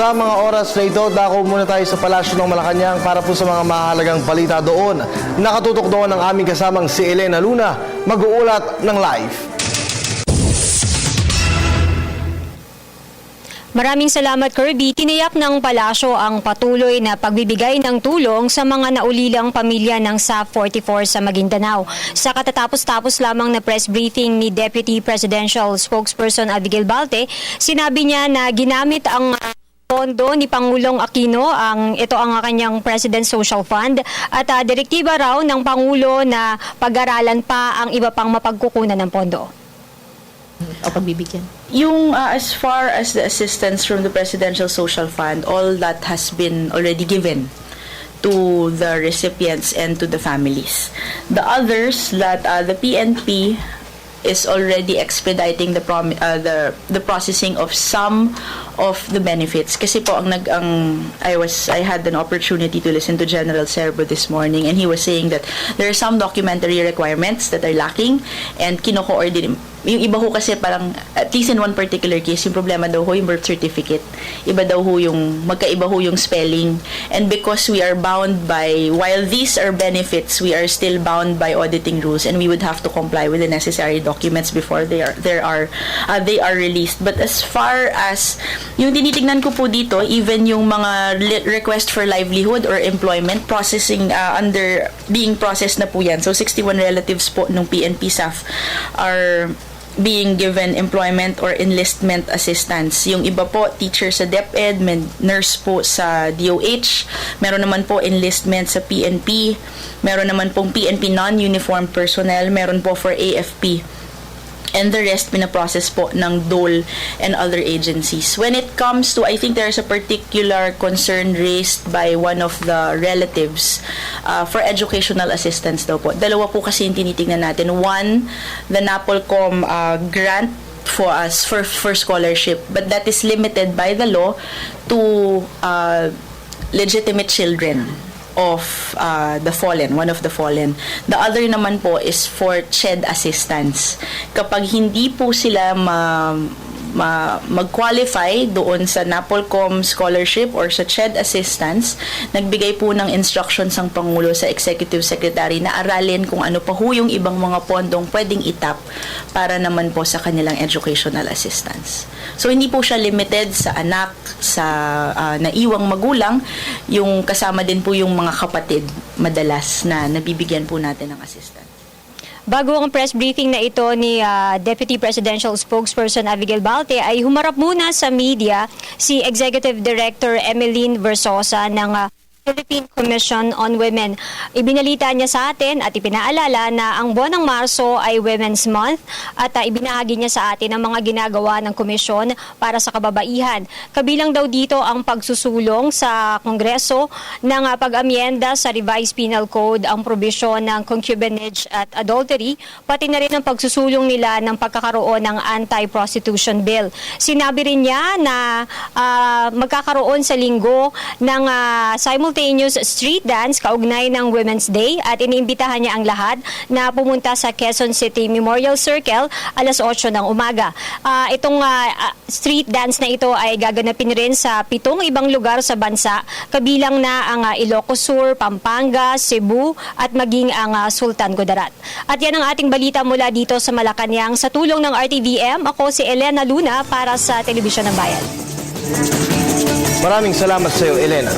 Sa mga oras na ito, dako muna tayo sa Palasyo ng Malacanang para po sa mga mahalagang balita doon. Nakatutok doon ang aming kasamang si Elena Luna, mag-uulat ng live. Maraming salamat, Kirby. Tiniyak ng palasyo ang patuloy na pagbibigay ng tulong sa mga naulilang pamilya ng SAF-44 sa Maguindanao. Sa katatapos-tapos lamang na press briefing ni Deputy Presidential Spokesperson Abigail Balte, sinabi niya na ginamit ang pondo ni Pangulong Aquino, ito ang kanyang President Social Fund, at direktiba raw ng Pangulo na pag-aralan pa ang iba pang mapagkukunan ng pondo. O pagbibigyan. Yung as far as the assistance from the Presidential Social Fund, all that has been already given to the recipients and to the families. The others that the PNP is already expediting the processing of some of the benefits kasi po I had an opportunity to listen to General Serbo this morning, and he was saying that there are some documentary requirements that are lacking and kino-coordinate. Yung iba ho kasi parang, at least in one particular case, yung problema daw ho yung birth certificate. Iba daw ho yung, magkaiba ho yung spelling. And because we are bound by, while these are benefits, we are still bound by auditing rules, and we would have to comply with the necessary documents before they are released. But as far as, yung tinitingnan ko po dito, even yung mga request for livelihood or employment, processing, being processed na po yan. So 61 relatives po nung PNP SAF are being given employment or enlistment assistance. Yung iba po, teacher sa DepEd, nurse po sa DOH, meron naman po enlistment sa PNP, meron naman pong PNP non-uniformed personnel, meron po for AFP. And the rest, pinaprocess po ng DOL and other agencies. When it comes to, I think there's a particular concern raised by one of the relatives for educational assistance daw po. Dalawa po kasi yung tinitingnan natin. One, the NAPOLCOM grant for us for scholarship, but that is limited by the law to legitimate children of the fallen, one of the fallen. The other naman po is for CHED assistance. Kapag hindi po sila mag-qualify doon sa NAPOLCOM scholarship or sa CHED assistance, nagbigay po ng instructions ang Pangulo sa Executive Secretary na aralin kung ano pa ho yung ibang mga pondong pwedeng itap para naman po sa kanilang educational assistance. So hindi po siya limited sa anak, sa naiwang magulang, yung kasama din po yung mga kapatid madalas na nabibigyan po natin ng assistance. Bago ang press briefing na ito ni Deputy Presidential Spokesperson Abigail Balte, ay humarap muna sa media si Executive Director Emeline Versosa ng Philippine Commission on Women. Ibinalita niya sa atin at ipinaalala na ang buwan ng Marso ay Women's Month at ibinahagi niya sa atin ang mga ginagawa ng komisyon para sa kababaihan. Kabilang daw dito ang pagsusulong sa Kongreso ng pag-amyenda sa Revised Penal Code, ang probisyon ng concubinage at adultery, pati na rin ang pagsusulong nila ng pagkakaroon ng anti-prostitution bill. Sinabi rin niya na magkakaroon sa linggo ng simultaneous street dance kaugnay ng Women's Day at iniimbitahan niya ang lahat na pumunta sa Quezon City Memorial Circle alas 8 ng umaga. Itong street dance na ito ay gaganapin rin sa 7 ibang lugar sa bansa, kabilang na ang Ilocos Sur, Pampanga, Cebu at maging ang Sultan Kudarat. At yan ang ating balita mula dito sa Malacanang. Sa tulong ng RTVM, ako si Elena Luna para sa Telebisyon ng Bayan. Maraming salamat sa iyo, Elena.